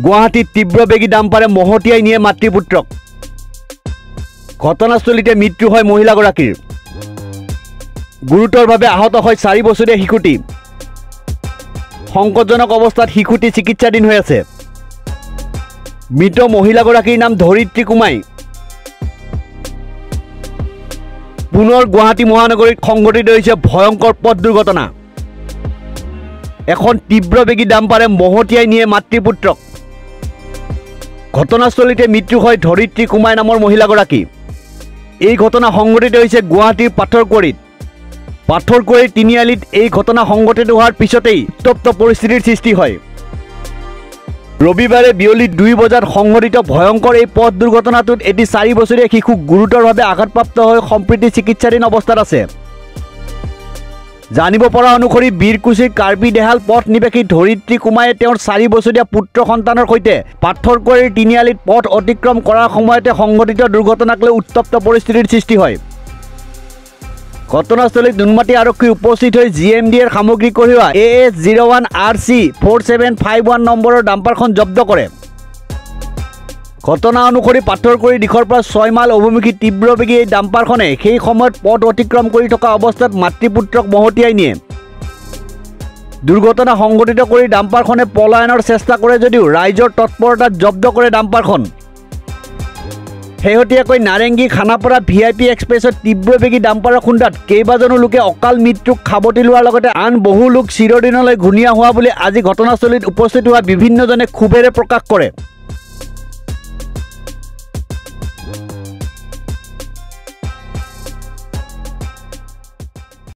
গুৱাহাটীত তীব্ৰবেগী ডাম্পাৰে মহতিয়াই নিয়ে মাতৃপুত্ৰক। ঘটনাস্থলীতে মৃত্যু হয় মহিলাগৰাকীৰ। গুৰুতৰভাৱে আহত হয় 4 বছৰীয়া শিশুটি। সংকটজনক অৱস্থাত শিশুটি চিকিৎসাধীন হৈ আছে। মৃত মহিলাগৰাকীৰ নাম ধৰিত্ৰী কুমাই। পুনৰ গুৱাহাটী মহানগৰীত সংঘটিত হৈছে ভয়ংকৰ পথ দুৰ্ঘটনা। এখন তীব্ৰবেগী ডাম্পাৰে মহতিয়াই নিয়ে মাতৃপুত্ৰক। ঘটনাস্থলীতে মৃত্যু হয় ধৰিত্ৰী কুমাই নামৰ মহিলাগৰাকী। এই ঘটনা সংঘটিত হৈছে গুৱাহাটীৰ পাথৰকুঁৱৰীত। পাথৰকুঁৱৰীৰ তিনিআলিত এই ঘটনা সংঘটিত হোৱাৰ পিছতেই উত্তপ্ত পৰিস্থিতিৰ সৃষ্টি হয়। ৰবিবাৰে বিয়লি 2 বজাত সংঘটিত ভয়ংকৰ এই পথ দুৰ্ঘটনাটোত এটি 4 বছৰীয়া শিশু গুৰুতৰভাৱে আঘাতপ্ৰাপ্ত হৈ সম্প্ৰতি চিকিৎসাধীন অৱস্থাত আছে। জানিব পৰা অনুসৰি বীৰকুছিৰ কাৰ্বি দেহাল পথ নিবাসী ধৰিত্ৰী কুমায়ে তেওঁৰ 4 বছৰীয়া পুত্ৰ সন্তানৰ সৈতে পাথৰকুঁৱৰীৰ তিনিআলিত পথ অতিক্ৰম কৰাৰ সময়তে সংঘটিত দুৰ্ঘটনাক লৈ উত্তপ্ত পৰিস্থিতিৰ সৃষ্টি হয়। ঘটনাস্থলীত নুনমাটি আৰক্ষী উপস্থিত হৈ GMDৰ সামগ্ৰী কঢ়িওৱা AS01 RC 4751 নম্বৰৰ ডাম্পাৰখন জব্দ কৰে। ঘটনা অনুসৰি পাথৰকুঁৱৰী দিশৰ পৰা 6 মাইল অভিমুখী তীব্ৰবেগী এই ডাম্পাৰখনে সেই সময়ত পথ অতিক্ৰম কৰি থকা অৱস্থাত মাতৃপুত্ৰক মহতিয়াই নিয়ে। দুৰ্ঘটনা সংঘটিত কৰি ডাম্পাৰখনে পলায়নৰ চেষ্টা কৰে যদিও ৰাইজৰ তৎপৰতাত জব্দ কৰে ডাম্পাৰখন। শেহতীয়াকৈ নাৰেংগী খানাপাৰা VIP এক্সপ্ৰেছত তীব্ৰবেগী ডাম্পাৰৰ খুন্দাত কেইবাজনো লোকে অকাল মৃত্যুক সাৱটি লোৱাৰ লগতে আন বহু লোক চিৰদিনলৈ ঘূণীয়া হোৱা বুলি আজি ঘটনাস্থলীত উপস্থিত হোৱা বিভিন্নজনে ক্ষোভেৰে প্ৰকাশ কৰে।